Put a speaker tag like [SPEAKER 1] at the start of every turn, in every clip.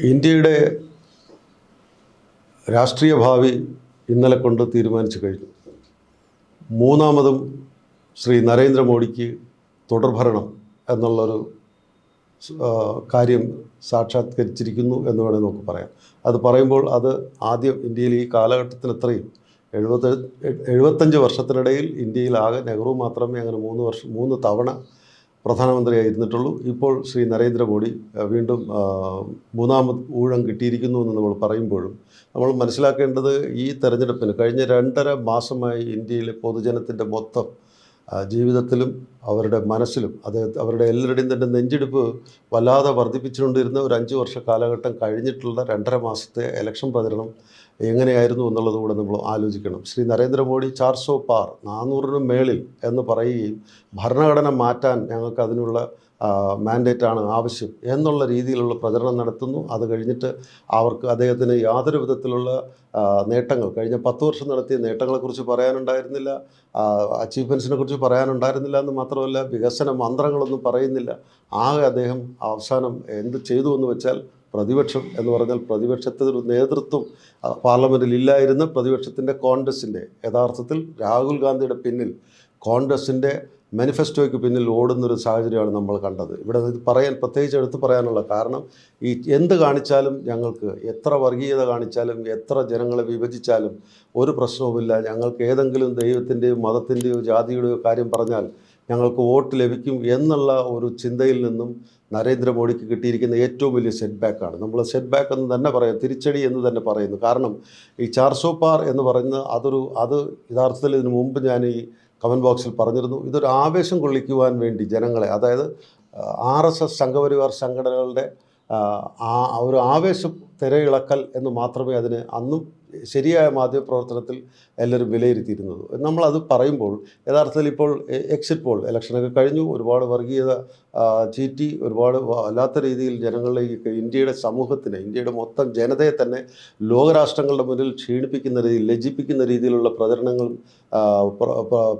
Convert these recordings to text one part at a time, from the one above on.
[SPEAKER 1] ഇന്ത്യയുടെ രാഷ്ട്രീയ ഭാവി ഇന്നലെ കൊണ്ട് തീരുമാനിച്ചു കഴിഞ്ഞു. മൂന്നാമതും ശ്രീ നരേന്ദ്രമോദിക്ക് തുടർഭരണം എന്നുള്ളൊരു കാര്യം സാക്ഷാത്കരിച്ചിരിക്കുന്നു എന്ന് വേണമെങ്കിൽ നമുക്ക് പറയാം. അത് പറയുമ്പോൾ അത് ആദ്യം ഇന്ത്യയിൽ ഈ കാലഘട്ടത്തിന് എത്രയും 75 വർഷത്തിനിടയിൽ ഇന്ത്യയിലാകെ നെഹ്റു മാത്രമേ അങ്ങനെ 3 തവണ പ്രധാനമന്ത്രിയായിരുന്നിട്ടുള്ളൂ. ഇപ്പോൾ ശ്രീ നരേന്ദ്രമോദി വീണ്ടും മൂന്നാമത് ഊഴം കിട്ടിയിരിക്കുന്നു എന്ന് നമ്മൾ പറയുമ്പോഴും നമ്മൾ മനസ്സിലാക്കേണ്ടത് ഈ തെരഞ്ഞെടുപ്പിന് കഴിഞ്ഞ 2.5 മാസമായി ഇന്ത്യയിലെ പൊതുജനത്തിൻ്റെ മൊത്തം ജീവിതത്തിലും അവരുടെ മനസ്സിലും അവരുടെ എല്ലാവരുടെയും തന്നെ നെഞ്ചെടുപ്പ് വല്ലാതെ വർദ്ധിപ്പിച്ചുകൊണ്ടിരുന്ന ഒരു 5 വർഷ കാലഘട്ടം കഴിഞ്ഞിട്ടുള്ള 2.5 മാസത്തെ ഇലക്ഷൻ പ്രചരണം എങ്ങനെയായിരുന്നു എന്നുള്ളത് കൂടെ നമ്മൾ ആലോചിക്കണം. ശ്രീ നരേന്ദ്രമോദി 400 പാർ 400-ന് മേളിൽ എന്ന് പറയുകയും ഭരണഘടന മാറ്റാൻ ഞങ്ങൾക്ക് അതിനുള്ള മാൻഡേറ്റാണ് ആവശ്യം എന്നുള്ള രീതിയിലുള്ള പ്രചരണം നടത്തുന്നു. അത് കഴിഞ്ഞിട്ട് അദ്ദേഹത്തിന് യാതൊരു വിധത്തിലുള്ള നേട്ടങ്ങൾ കഴിഞ്ഞ 10 വർഷം നടത്തിയ നേട്ടങ്ങളെക്കുറിച്ച് പറയാനുണ്ടായിരുന്നില്ല, അച്ചീവ്മെൻറ്റ്സിനെ കുറിച്ച് പറയാനുണ്ടായിരുന്നില്ല എന്ന് മാത്രമല്ല വികസന മന്ത്രങ്ങളൊന്നും പറയുന്നില്ല. ആകെ അദ്ദേഹം അവസാനം എന്ത് ചെയ്തു എന്ന് വെച്ചാൽ പ്രതിപക്ഷം എന്ന് പറഞ്ഞാൽ പ്രതിപക്ഷത്തിനൊരു നേതൃത്വം പാർലമെൻറ്റിൽ ഇല്ലായിരുന്ന പ്രതിപക്ഷത്തിൻ്റെ കോൺഗ്രസിൻ്റെ യഥാർത്ഥത്തിൽ രാഹുൽ ഗാന്ധിയുടെ പിന്നിൽ കോൺഗ്രസിൻ്റെ മാനിഫെസ്റ്റോയ്ക്ക് പിന്നിൽ ഓടുന്നൊരു സാഹചര്യമാണ് നമ്മൾ കണ്ടത്. ഇവിടെ ഇത് പ്രത്യേകിച്ച് എടുത്തു പറയാനുള്ള കാരണം ഈ എന്ത് കാണിച്ചാലും ഞങ്ങൾക്ക് എത്ര വർഗീയത കാണിച്ചാലും എത്ര ജനങ്ങളെ വിഭജിച്ചാലും ഒരു പ്രശ്നവുമില്ല, ഞങ്ങൾക്ക് ഏതെങ്കിലും ദൈവത്തിൻ്റെയോ മതത്തിൻ്റെയോ ജാതിയുടെയോ കാര്യം പറഞ്ഞാൽ ഞങ്ങൾക്ക് വോട്ട് ലഭിക്കും എന്നുള്ള ഒരു ചിന്തയിൽ നിന്നും നരേന്ദ്രമോദിക്ക് കിട്ടിയിരിക്കുന്ന ഏറ്റവും വലിയ സെറ്റ് ബാക്കാണ്. നമ്മൾ സെറ്റ് ബാക്ക് എന്ന് തന്നെ പറയാം, തിരിച്ചടി എന്ന് തന്നെ പറയുന്നു. കാരണം ഈ 400 പാർ എന്ന് പറയുന്നത് അത് യഥാർത്ഥത്തിൽ ഇതിനു മുമ്പ് ഞാൻ ഈ കമൻറ്റ് ബോക്സിൽ പറഞ്ഞിരുന്നു. ഇതൊരു ആവേശം കൊള്ളിക്കുവാൻ വേണ്ടി ജനങ്ങളെ, അതായത് RSS സംഘപരിവാർ സംഘടനകളുടെ ഒരു ആവേശം തിരയിളക്കൽ എന്ന് മാത്രമേ അതിന് അന്നും ശരിയായ മാധ്യമപ്രവർത്തനത്തിൽ എല്ലാവരും വിലയിരുത്തിയിരുന്നത്. നമ്മളത് പറയുമ്പോൾ യഥാർത്ഥത്തിൽ ഇപ്പോൾ എക്സിറ്റ് പോൾ ഇലക്ഷനൊക്കെ കഴിഞ്ഞു, ഒരുപാട് വർഗീയത ചീറ്റി ഒരുപാട് വല്ലാത്ത രീതിയിൽ ജനങ്ങളിലേക്ക് ഇന്ത്യയുടെ സമൂഹത്തിന്, ഇന്ത്യയുടെ മൊത്തം ജനതയെ തന്നെ ലോകരാഷ്ട്രങ്ങളുടെ മുന്നിൽ ക്ഷീണിപ്പിക്കുന്ന രീതിയിൽ, ലജ്ജിപ്പിക്കുന്ന രീതിയിലുള്ള പ്രചരണങ്ങളും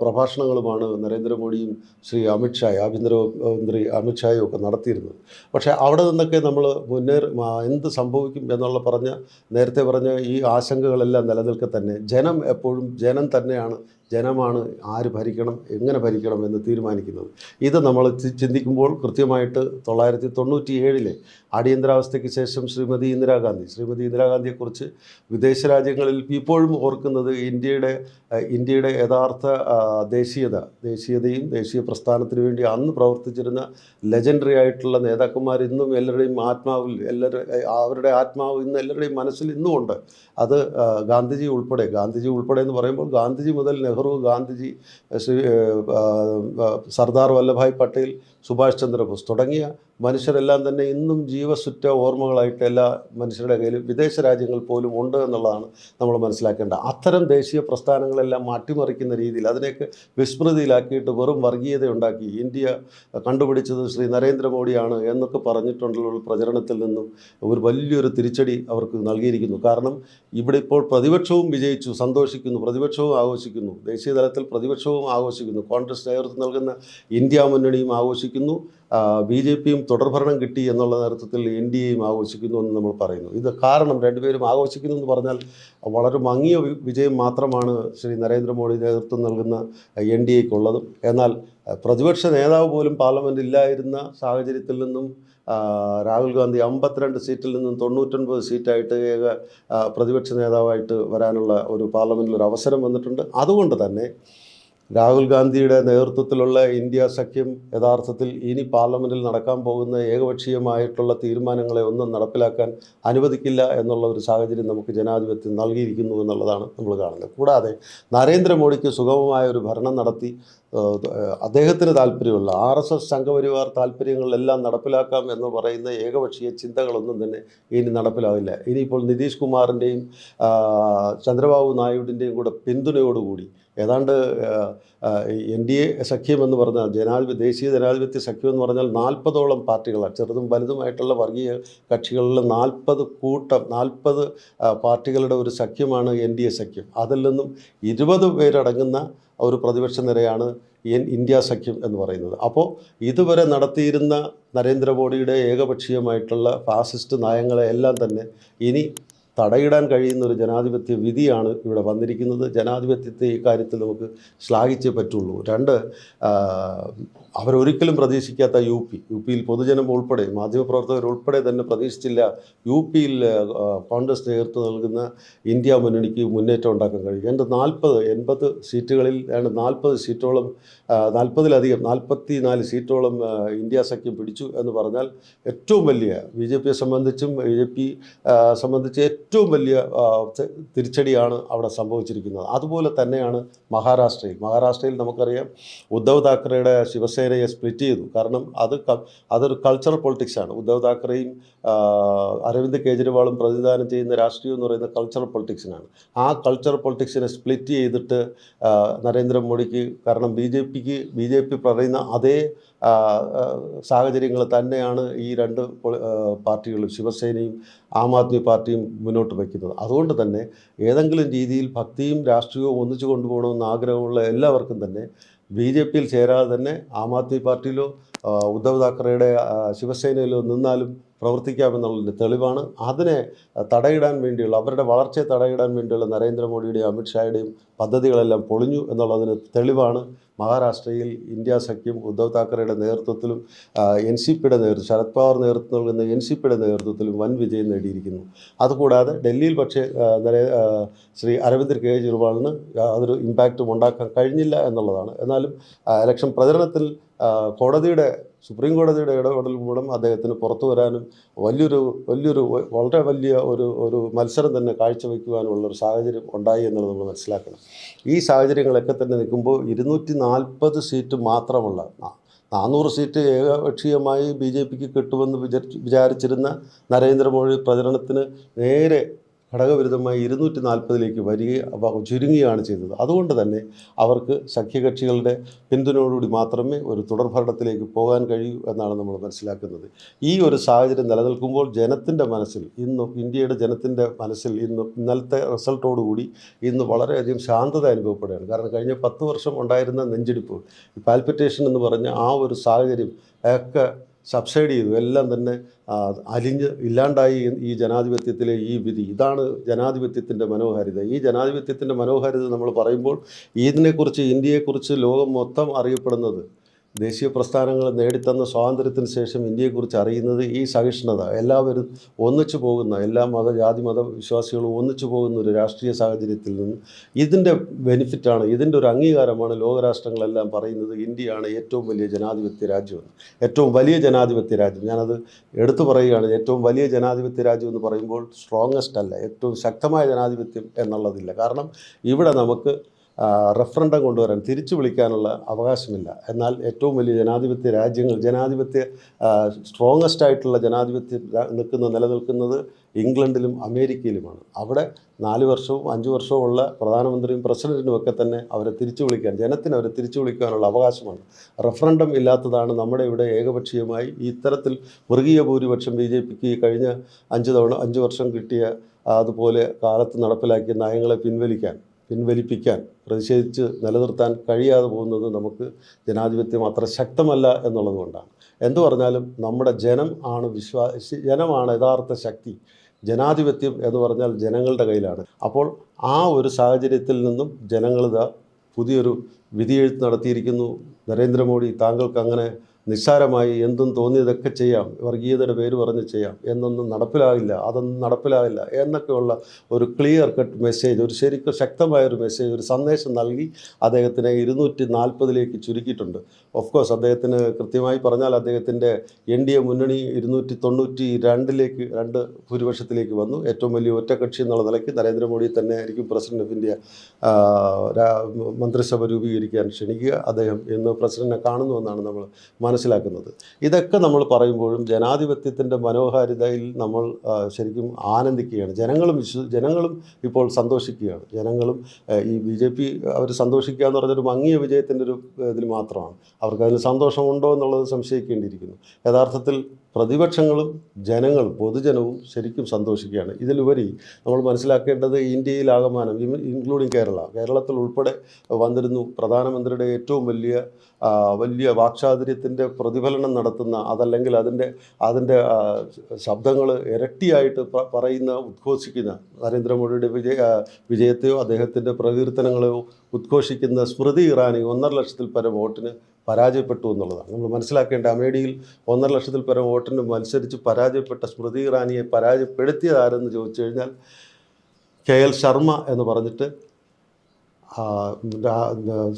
[SPEAKER 1] പ്രഭാഷണങ്ങളുമാണ് നരേന്ദ്രമോദിയും ശ്രീ ആഭ്യന്തരമന്ത്രി അമിത്ഷായും ഒക്കെ നടത്തിയിരുന്നത്. പക്ഷേ അവിടെ നിന്നൊക്കെ നമ്മൾ എന്ത് സംഭവിക്കും എന്നുള്ള നേരത്തെ പറഞ്ഞ ഈ ആശങ്കകളെല്ലാം നിലനിൽക്കെ തന്നെ ജനം എപ്പോഴും ജനം തന്നെയാണ്, ജനമാണ് ആര് ഭരിക്കണം എങ്ങനെ ഭരിക്കണം എന്ന് തീരുമാനിക്കുന്നത്. ഇത് നമ്മൾ ചിന്തിക്കുമ്പോൾ കൃത്യമായിട്ട് 1997 അടിയന്തരാവസ്ഥയ്ക്ക് ശേഷം ശ്രീമതി ഇന്ദിരാഗാന്ധിയെക്കുറിച്ച് വിദേശ രാജ്യങ്ങളിൽ ഇപ്പോഴും ഓർക്കുന്നത് ഇന്ത്യയുടെ യഥാർത്ഥ ദേശീയതയും ദേശീയ പ്രസ്ഥാനത്തിന് വേണ്ടി അന്ന് പ്രവർത്തിച്ചിരുന്ന ലെജൻഡറി ആയിട്ടുള്ള നേതാക്കന്മാർ ഇന്നും എല്ലാവരുടെയും അവരുടെ ആത്മാവ് ഇന്ന് എല്ലാവരുടെയും മനസ്സിൽ ഇന്നുമുണ്ട്. അത് ഗാന്ധിജി ഉൾപ്പെടെ എന്ന് പറയുമ്പോൾ ഗാന്ധിജി മുതൽ നെഹ്റു, ഗാന്ധിജി, സർദാർ വല്ലഭായ് പട്ടേൽ, സുഭാഷ് ചന്ദ്രബോസ് തുടങ്ങിയ മനുഷ്യരെല്ലാം തന്നെ ഇന്നും ജീവസുറ്റ ഓർമ്മകളായിട്ട് എല്ലാ മനുഷ്യരുടെ കയ്യിലും വിദേശ രാജ്യങ്ങൾ പോലും ഉണ്ട് എന്നുള്ളതാണ് നമ്മൾ മനസ്സിലാക്കേണ്ടത്. അത്തരം ദേശീയ പ്രസ്ഥാനങ്ങളെല്ലാം അട്ടിമറിക്കുന്ന രീതിയിൽ അതിനെയൊക്കെ വിസ്മൃതിയിലാക്കിയിട്ട് വെറും വർഗീയത ഉണ്ടാക്കി ഇന്ത്യ കണ്ടുപിടിച്ചത് ശ്രീ നരേന്ദ്രമോദിയാണ് എന്നൊക്കെ പറഞ്ഞിട്ടുള്ള പ്രചരണത്തിൽ നിന്നും ഒരു വലിയൊരു തിരിച്ചടി അവർക്ക് നൽകിയിരിക്കുന്നു. കാരണം ഇവിടെ ഇപ്പോൾ പ്രതിപക്ഷവും വിജയിച്ചു, സന്തോഷിക്കുന്നു, പ്രതിപക്ഷവും ആഘോഷിക്കുന്നു, ദേശീയ തലത്തിൽ പ്രതിപക്ഷവും ആഘോഷിക്കുന്നു, കോൺഗ്രസ് നേതൃത്വം നൽകുന്ന ഇന്ത്യ മുന്നണിയും ആഘോഷിക്കുന്നു, BJPയും തുടർഭരണം കിട്ടി എന്നുള്ള നേതൃത്വത്തിൽ NDAയും ആഘോഷിക്കുന്നു എന്ന് നമ്മൾ പറയുന്നു. ഇത് കാരണം രണ്ടുപേരും ആഘോഷിക്കുന്നു എന്ന് പറഞ്ഞാൽ വളരെ മങ്ങിയ വിജയം മാത്രമാണ് ശ്രീ നരേന്ദ്രമോദി നേതൃത്വം നൽകുന്ന NDAയ്ക്കുള്ളതും. എന്നാൽ പ്രതിപക്ഷ നേതാവ് പോലും പാർലമെൻറ്റ് ഇല്ലായിരുന്ന സാഹചര്യത്തിൽ നിന്നും രാഹുൽ ഗാന്ധി 52 സീറ്റിൽ നിന്നും 99 സീറ്റായിട്ട് പ്രതിപക്ഷ നേതാവായിട്ട് വരാനുള്ള ഒരു പാർലമെൻറ്റിൽ ഒരു അവസരം വന്നിട്ടുണ്ട്. അതുകൊണ്ട് തന്നെ രാഹുൽ ഗാന്ധിയുടെ നേതൃത്വത്തിലുള്ള ഇന്ത്യ സഖ്യം യഥാർത്ഥത്തിൽ ഇനി പാർലമെൻറ്റിൽ നടക്കാൻ പോകുന്ന ഏകപക്ഷീയമായിട്ടുള്ള തീരുമാനങ്ങളെ ഒന്നും നടപ്പിലാക്കാൻ അനുവദിക്കില്ല എന്നുള്ള ഒരു സാഹചര്യം നമുക്ക് ജനാധിപത്യം നൽകിയിരിക്കുന്നു എന്നുള്ളതാണ് നമ്മൾ കാണുന്നത്. കൂടാതെ നരേന്ദ്രമോദിക്ക് സുഗമമായ ഒരു ഭരണം നടത്തി അദ്ദേഹത്തിന് താല്പര്യമുള്ള RSS സംഘപരിവാർ താല്പര്യങ്ങളെല്ലാം നടപ്പിലാക്കാം എന്ന് പറയുന്ന ഏകപക്ഷീയ ചിന്തകളൊന്നും തന്നെ ഇനി നടപ്പിലാവില്ല. ഇനിയിപ്പോൾ നിതീഷ് കുമാറിൻ്റെയും ചന്ദ്രബാബു നായിഡുവിൻ്റെയും കൂടെ പിന്തുണയോടുകൂടി ഏതാണ്ട് NDA സഖ്യമെന്ന് പറഞ്ഞാൽ ദേശീയ ജനാധിപത്യ സഖ്യം എന്ന് പറഞ്ഞാൽ 40ഓളം പാർട്ടികളാണ്, ചെറുതും വലുതുമായിട്ടുള്ള വർഗീയ കക്ഷികളിൽ 40 പാർട്ടികളുടെ ഒരു സഖ്യമാണ് NDA സഖ്യം. അതിൽ നിന്നും 20 പേരടങ്ങുന്ന ഒരു പ്രതിപക്ഷ നിരയാണ് ഇന്ത്യ സഖ്യം എന്ന് പറയുന്നത്. അപ്പോൾ ഇതുവരെ നടത്തിയിരുന്ന നരേന്ദ്രമോദിയുടെ ഏകപക്ഷീയമായിട്ടുള്ള ഫാസിസ്റ്റ് നയങ്ങളെ എല്ലാം തന്നെ ഇനി തടയിടാൻ കഴിയുന്ന ഒരു ജനാധിപത്യ വിധിയാണ് ഇവിടെ വന്നിരിക്കുന്നത്. ജനാധിപത്യത്തെ ഈ കാര്യത്തിൽ നമുക്ക് ശ്ലാഘിച്ചേ പറ്റുള്ളൂ. രണ്ട്, അവരൊരിക്കലും പ്രതീക്ഷിക്കാത്ത യു പിയിൽ പൊതുജനം ഉൾപ്പെടെ മാധ്യമപ്രവർത്തകർ ഉൾപ്പെടെ തന്നെ പ്രതീക്ഷിച്ചില്ല യു പിയിൽ കോൺഗ്രസ് നേതൃത്വം നൽകുന്ന ഇന്ത്യ മുന്നണിക്ക് മുന്നേറ്റം ഉണ്ടാക്കാൻ കഴിയും. 80 സീറ്റുകളിൽ 40 സീറ്റോളം 44 സീറ്റോളം ഇന്ത്യ സഖ്യം പിടിച്ചു എന്ന് പറഞ്ഞാൽ ഏറ്റവും വലിയ BJPയെ സംബന്ധിച്ചും BJP സംബന്ധിച്ച് ഏറ്റവും വലിയ തിരിച്ചടിയാണ് അവിടെ സംഭവിച്ചിരിക്കുന്നത്. അതുപോലെ തന്നെയാണ് മഹാരാഷ്ട്രയിൽ നമുക്കറിയാം ഉദ്ധവ് താക്കറെയുടെ ശിവസേനയെ സ്പ്ലിറ്റ് ചെയ്തു. കാരണം അതൊരു കൾച്ചറൽ പൊളിറ്റിക്സാണ്. ഉദ്ധവ് താക്കറെയും അരവിന്ദ് കെജ്രിവാളും പ്രതിനിധാനം ചെയ്യുന്ന രാഷ്ട്രീയം എന്ന് പറയുന്ന കൾച്ചറൽ പൊളിറ്റിക്സിനാണ്. ആ കൾച്ചറൽ പൊളിറ്റിക്സിനെ സ്പ്ലിറ്റ് ചെയ്തിട്ട് നരേന്ദ്രമോദിക്ക്, കാരണം BJP പറയുന്ന അതേ സാഹചര്യങ്ങൾ തന്നെയാണ് ഈ രണ്ട് പാർട്ടികളും ശിവസേനയും ആം ആദ്മി പാർട്ടിയും മുന്നോട്ട് വയ്ക്കുന്നത്. അതുകൊണ്ട് തന്നെ ഏതെങ്കിലും രീതിയിൽ ഭക്തിയും രാഷ്ട്രീയവും ഒന്നിച്ചു കൊണ്ടുപോകണമെന്ന് ആഗ്രഹമുള്ള എല്ലാവർക്കും തന്നെ BJPയിൽ ചേരാതെ തന്നെ ആം ആദ്മി പാർട്ടിയിലോ ഉദ്ധവ് താക്കറെയുടെ ശിവസേനയിലോ നിന്നാലും പ്രവർത്തിക്കാമെന്നുള്ളതിൻ്റെ തെളിവാണ്. അതിനെ തടയിടാൻ വേണ്ടിയുള്ള, അവരുടെ വളർച്ചയെ തടയിടാൻ വേണ്ടിയുള്ള നരേന്ദ്രമോദിയുടെയും അമിത്ഷായുടെയും പദ്ധതികളെല്ലാം പൊളിഞ്ഞു എന്നുള്ളതിന് തെളിവാണ് മഹാരാഷ്ട്രയിൽ ഇന്ത്യ സഖ്യം ഉദ്ധവ് താക്കറെയുടെ നേതൃത്വത്തിലും ശരത് പവാർ നേതൃത്വം നൽകുന്ന NCPയുടെ നേതൃത്വത്തിലും വൻ വിജയം നേടിയിരിക്കുന്നു. അതുകൂടാതെ ഡൽഹിയിൽ പക്ഷേ ശ്രീ അരവിന്ദ് കെജ്രിവാളിന് യാതൊരു ഇമ്പാക്റ്റും ഉണ്ടാക്കാൻ കഴിഞ്ഞില്ല എന്നുള്ളതാണ്. എന്നാലും ഇലക്ഷൻ പ്രചരണത്തിൽ സുപ്രീം കോടതിയുടെ ഇടപെടൽ മൂലം അദ്ദേഹത്തിന് പുറത്തു വരാനും വളരെ വലിയ ഒരു മത്സരം തന്നെ കാഴ്ചവെക്കുവാനുള്ളൊരു സാഹചര്യം ഉണ്ടായി എന്നുള്ളത് നമ്മൾ മനസ്സിലാക്കണം. ഈ സാഹചര്യങ്ങളൊക്കെ തന്നെ നിൽക്കുമ്പോൾ 240 സീറ്റ് മാത്രമുള്ള 400 സീറ്റ് ഏകപക്ഷീയമായി BJPക്ക് കിട്ടുമെന്ന് വിചാരിച്ചിരുന്ന നരേന്ദ്രമോദി പ്രചരണത്തിന് നേരെ ഘടകവിരുദ്ധമായി 240ലേക്ക് ചുരുങ്ങുകയാണ് ചെയ്തത്. അതുകൊണ്ട് തന്നെ അവർക്ക് സഖ്യകക്ഷികളുടെ പിന്തുണയോടുകൂടി മാത്രമേ ഒരു തുടർഭരണത്തിലേക്ക് പോകാൻ കഴിയൂ എന്നാണ് നമ്മൾ മനസ്സിലാക്കുന്നത്. ഈ ഒരു സാഹചര്യം നിലനിൽക്കുമ്പോൾ ഇന്ത്യയുടെ ജനത്തിൻ്റെ മനസ്സിൽ ഇന്നലത്തെ റിസൾട്ടോടുകൂടി ഇന്ന് വളരെയധികം ശാന്തത അനുഭവപ്പെടുകയാണ്. കാരണം കഴിഞ്ഞ 10 വർഷം ഉണ്ടായിരുന്ന നെഞ്ചിടിപ്പ്, പാൽപിറ്റേഷൻ എന്ന് പറഞ്ഞ ആ ഒരു സാഹചര്യം ഒക്കെ സബ്സൈഡ് ചെയ്തു. എല്ലാം തന്നെ ഇല്ലാണ്ടായി ഈ ജനാധിപത്യത്തിലെ ഈ വിധി. ഇതാണ് ജനാധിപത്യത്തിൻ്റെ മനോഹാരിത. ഈ ജനാധിപത്യത്തിൻ്റെ മനോഹാരിത നമ്മൾ പറയുമ്പോൾ ഇതിനെക്കുറിച്ച്, ഇന്ത്യയെക്കുറിച്ച് ലോകം മൊത്തം അറിയപ്പെടുന്നത്, ദേശീയ പ്രസ്ഥാനങ്ങൾ നേടിത്തന്ന സ്വാതന്ത്ര്യത്തിന് ശേഷം ഇന്ത്യയെക്കുറിച്ച് അറിയുന്നത് ഈ സഹിഷ്ണുത, എല്ലാവരും ഒന്നിച്ചു പോകുന്ന, എല്ലാ ജാതി മത വിശ്വാസികളും ഒന്നിച്ചു പോകുന്ന ഒരു രാഷ്ട്രീയ സാഹചര്യത്തിൽ നിന്ന് ഇതിൻ്റെ ബെനിഫിറ്റാണ്, ഇതിൻ്റെ ഒരു അംഗീകാരമാണ് ലോകരാഷ്ട്രങ്ങളെല്ലാം പറയുന്നത് ഇന്ത്യയാണ് ഏറ്റവും വലിയ ജനാധിപത്യ രാജ്യമെന്ന്. ഏറ്റവും വലിയ ജനാധിപത്യ രാജ്യം, ഞാനത് എടുത്തു പറയുകയാണ്. ഏറ്റവും വലിയ ജനാധിപത്യ രാജ്യം എന്ന് പറയുമ്പോൾ സ്ട്രോങ്ങസ്റ്റ് അല്ല, ഏറ്റവും ശക്തമായ ജനാധിപത്യം എന്നുള്ളതില്ല. കാരണം ഇവിടെ നമുക്ക് റഫറൻഡം കൊണ്ടുവരാൻ, തിരിച്ചു വിളിക്കാനുള്ള അവകാശമില്ല. എന്നാൽ ഏറ്റവും വലിയ ജനാധിപത്യ സ്ട്രോങ്ങസ്റ്റ് ആയിട്ടുള്ള ജനാധിപത്യം നിലനിൽക്കുന്നത് ഇംഗ്ലണ്ടിലും അമേരിക്കയിലുമാണ്. അവിടെ 4 വർഷവും 5 വർഷവും ഉള്ള പ്രധാനമന്ത്രിയും പ്രസിഡൻറ്റിനും ഒക്കെ തന്നെ ജനത്തിന് അവരെ തിരിച്ചു വിളിക്കാനുള്ള അവകാശമാണ്. റഫറൻഡം ഇല്ലാത്തതാണ് നമ്മുടെ ഇവിടെ ഏകപക്ഷീയമായി ഇത്തരത്തിൽ മൃഗീയ ഭൂരിപക്ഷം BJPക്ക് കഴിഞ്ഞ 5 വർഷം കിട്ടിയ അതുപോലെ കാലത്ത് നടപ്പിലാക്കിയ നയങ്ങളെ പിൻവലിപ്പിക്കാൻ പ്രതിഷേധിച്ച് നിലനിർത്താൻ കഴിയാതെ പോകുന്നത് നമുക്ക് ജനാധിപത്യം അത്ര ശക്തമല്ല എന്നുള്ളത് കൊണ്ടാണ്. എന്തു പറഞ്ഞാലും നമ്മുടെ ജനമാണ് യഥാർത്ഥ ശക്തി. ജനാധിപത്യം എന്ന് പറഞ്ഞാൽ ജനങ്ങളുടെ കയ്യിലാണ്. അപ്പോൾ ആ ഒരു സാഹചര്യത്തിൽ നിന്നും ജനങ്ങളിതാ പുതിയൊരു വിധിയെഴുത്ത് നടത്തിയിരിക്കുന്നു. നരേന്ദ്രമോദി, താങ്കൾക്ക് അങ്ങനെ നിസ്സാരമായി എന്തും തോന്നിയതൊക്കെ ചെയ്യാം, വർഗീയതയുടെ പേര് പറഞ്ഞ് ചെയ്യാം, അതൊന്നും നടപ്പിലാകില്ല എന്നൊക്കെയുള്ള ഒരു ക്ലിയർ കട്ട് മെസ്സേജ്, ഒരു ശരിക്കും ശക്തമായൊരു മെസ്സേജ്, ഒരു സന്ദേശം നൽകി അദ്ദേഹത്തിനെ 240ലേക്ക് ചുരുക്കിയിട്ടുണ്ട്. ഓഫ് കോഴ്സ് അദ്ദേഹത്തിന് കൃത്യമായി പറഞ്ഞാൽ അദ്ദേഹത്തിൻ്റെ NDA മുന്നണി 292ലേക്ക് 2 ഭൂരിപക്ഷത്തിലേക്ക് വന്നു. ഏറ്റവും വലിയ ഒറ്റക്കക്ഷി എന്നുള്ള നിലയ്ക്ക് നരേന്ദ്രമോദി തന്നെ ആയിരിക്കും പ്രസിഡന്റ് ഓഫ് ഇന്ത്യ മന്ത്രിസഭ രൂപീകരിക്കാൻ ക്ഷണിക്കുക. അദ്ദേഹം ഇന്ന് പ്രസിഡന്റിനെ കാണുന്നുവെന്നാണ് നമ്മൾ മനസ്സിലാക്കുന്നത്. ഇതൊക്കെ നമ്മൾ പറയുമ്പോഴും ജനാധിപത്യത്തിൻ്റെ മനോഹാരിതയിൽ നമ്മൾ ശരിക്കും ആനന്ദിക്കുകയാണ്. ജനങ്ങളും ഇപ്പോൾ സന്തോഷിക്കുകയാണ്. ജനങ്ങളും ഈ BJP അവർ സന്തോഷിക്കുക എന്ന് പറഞ്ഞൊരു മങ്ങിയ വിജയത്തിൻ്റെ ഒരു ഇതിൽ മാത്രമാണ്. അവർക്കതിന് സന്തോഷമുണ്ടോ എന്നുള്ളത് സംശയിക്കേണ്ടിയിരിക്കുന്നു. യഥാർത്ഥത്തിൽ പ്രതിപക്ഷങ്ങളും ജനങ്ങളും പൊതുജനവും ശരിക്കും സന്തോഷിക്കുകയാണ്. ഇതിലുപരി നമ്മൾ മനസ്സിലാക്കേണ്ടത് ഇന്ത്യയിലാകമാനം ഇൻക്ലൂഡിങ് കേരളത്തിൽ ഉൾപ്പെടെ വന്നിരുന്നു പ്രധാനമന്ത്രിയുടെ ഏറ്റവും വലിയ വാക്ചാതുര്യത്തിൻ്റെ പ്രതിഫലനം നടത്തുന്ന അതല്ലെങ്കിൽ അതിൻ്റെ ശബ്ദങ്ങൾ ഇരട്ടിയായിട്ട് ഉദ്ഘോഷിക്കുന്ന നരേന്ദ്രമോദിയുടെ വിജയത്തെയോ അദ്ദേഹത്തിൻ്റെ പ്രകീർത്തനങ്ങളെയോ ഉദ്ഘോഷിക്കുന്ന സ്മൃതി ഇറാനി 1.5 ലക്ഷത്തിൽ പരം വോട്ടിന് പരാജയപ്പെട്ടു എന്നുള്ളതാണ് നമ്മൾ മനസ്സിലാക്കേണ്ട. അമേഠിയിൽ 1.5 ലക്ഷത്തിൽ പരം വോട്ടിന് മത്സരിച്ച് പരാജയപ്പെട്ട സ്മൃതി ഇറാനിയെ പരാജയപ്പെടുത്തിയതാരെന്ന് ചോദിച്ചു കഴിഞ്ഞാൽ KL ശർമ്മ എന്ന് പറഞ്ഞിട്ട്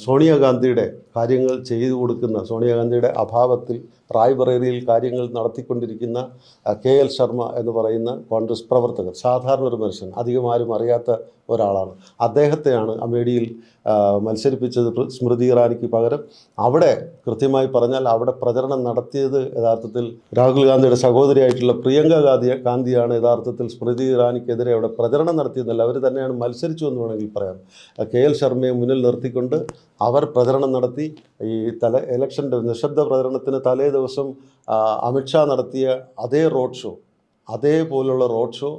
[SPEAKER 1] സോണിയാഗാന്ധിയുടെ കാര്യങ്ങൾ ചെയ്തു കൊടുക്കുന്ന, സോണിയാഗാന്ധിയുടെ അഭാവത്തിൽ റായ്ബറേലിയിൽ കാര്യങ്ങൾ നടത്തിക്കൊണ്ടിരിക്കുന്ന KL ശർമ്മ എന്ന് പറയുന്ന കോൺഗ്രസ് പ്രവർത്തകർ, സാധാരണ ഒരു മനുഷ്യൻ, അധികം ആരും അറിയാത്ത ഒരാളാണ്. അദ്ദേഹത്തെയാണ് അമേഠിയിൽ മത്സരിപ്പിച്ചത് സ്മൃതി ഇറാനിക്ക് പകരം. അവിടെ കൃത്യമായി പറഞ്ഞാൽ അവിടെ പ്രചരണം നടത്തിയത് യഥാർത്ഥത്തിൽ രാഹുൽ ഗാന്ധിയുടെ സഹോദരിയായിട്ടുള്ള പ്രിയങ്ക ഗാന്ധിയാണ് യഥാർത്ഥത്തിൽ സ്മൃതി ഇറാനിക്കെതിരെ അവിടെ പ്രചരണം നടത്തിയെന്നല്ല, അവർ തന്നെയാണ് മത്സരിച്ചു എന്ന് വേണമെങ്കിൽ പറയാം. KL ശർമ്മയെ മുന്നിൽ നിർത്തിക്കൊണ്ട് അവർ പ്രചരണം നടത്തി. ഈ ഇലക്ഷൻ്റെ നിശബ്ദ പ്രചരണത്തിന് തലേ ദിവസം അമിത്ഷാ നടത്തിയ അതേ അതേപോലുള്ള റോഡ് ഷോ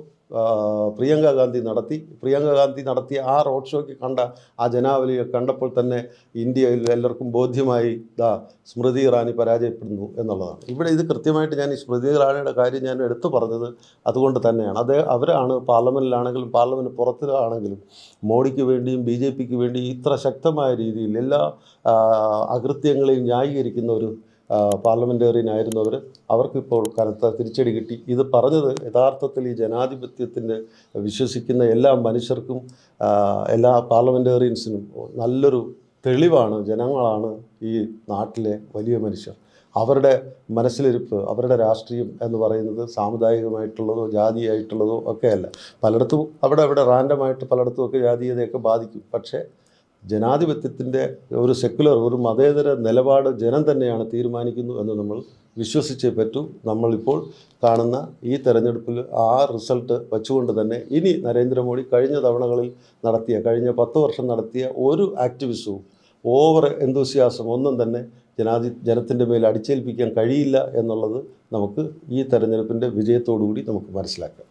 [SPEAKER 1] പ്രിയങ്ക ഗാന്ധി നടത്തിയ ആ റോഡ് ഷോയ്ക്ക് കണ്ട ആ ജനാവലിയെ കണ്ടപ്പോൾ തന്നെ ഇന്ത്യയിൽ എല്ലാവർക്കും ബോധ്യമായി സ്മൃതി ഇറാനി പരാജയപ്പെടുന്നു എന്നുള്ളതാണ്. ഇവിടെ ഇത് കൃത്യമായിട്ട് ഞാൻ ഈ സ്മൃതി ഇറാനിയുടെ കാര്യം ഞാൻ എടുത്തു പറഞ്ഞത് അതുകൊണ്ട് തന്നെയാണ്. അവരാണ് പാർലമെൻറ്റിലാണെങ്കിലും പാർലമെൻറ്റ് പുറത്തിലാണെങ്കിലും മോഡിക്ക് വേണ്ടിയും BJPക്ക് വേണ്ടിയും ഇത്ര ശക്തമായ രീതിയിൽ എല്ലാ അകൃത്യങ്ങളെയും ന്യായീകരിക്കുന്ന ഒരു പാർലമെൻറ്റേറിയനായിരുന്നു അവർക്കിപ്പോൾ കനത്ത തിരിച്ചടി കിട്ടി. ഇത് പറഞ്ഞത് യഥാർത്ഥത്തിൽ ഈ ജനാധിപത്യത്തിൻ്റെ വിശ്വസിക്കുന്ന എല്ലാ മനുഷ്യർക്കും എല്ലാ പാർലമെൻറ്റേറിയൻസിനും നല്ലൊരു തെളിവാണ്. ജനങ്ങളാണ് ഈ നാട്ടിലെ വലിയ മനുഷ്യർ. അവരുടെ മനസ്സിലിരിപ്പ്, അവരുടെ രാഷ്ട്രീയം എന്ന് പറയുന്നത് സാമുദായികമായിട്ടുള്ളതോ ജാതിയായിട്ടുള്ളതോ ഒക്കെയല്ല. പലയിടത്തും അവിടെ റാൻഡമായിട്ട് പലയിടത്തുമൊക്കെ ജാതീയതയൊക്കെ ബാധിക്കും. പക്ഷേ ജനാധിപത്യത്തിൻ്റെ ഒരു സെക്കുലർ, ഒരു മതേതര നിലപാട് ജനം തന്നെയാണ് തീരുമാനിക്കുന്നു എന്ന് നമ്മൾ വിശ്വസിച്ചേ പറ്റൂ. നമ്മളിപ്പോൾ കാണുന്ന ഈ തെരഞ്ഞെടുപ്പിൽ ആ റിസൾട്ട് വച്ചുകൊണ്ട് തന്നെ ഇനി നരേന്ദ്രമോദി കഴിഞ്ഞ 10 വർഷം നടത്തിയ ഒരു ആക്ടിവിസവും ഓവർ എന്തൂസിയാസം ഒന്നും തന്നെ ജനത്തിൻ്റെ മേൽ അടിച്ചേൽപ്പിക്കാൻ കഴിയില്ല എന്നുള്ളത് നമുക്ക് ഈ തെരഞ്ഞെടുപ്പിൻ്റെ വിജയത്തോടു കൂടി നമുക്ക് മനസ്സിലാക്കാം.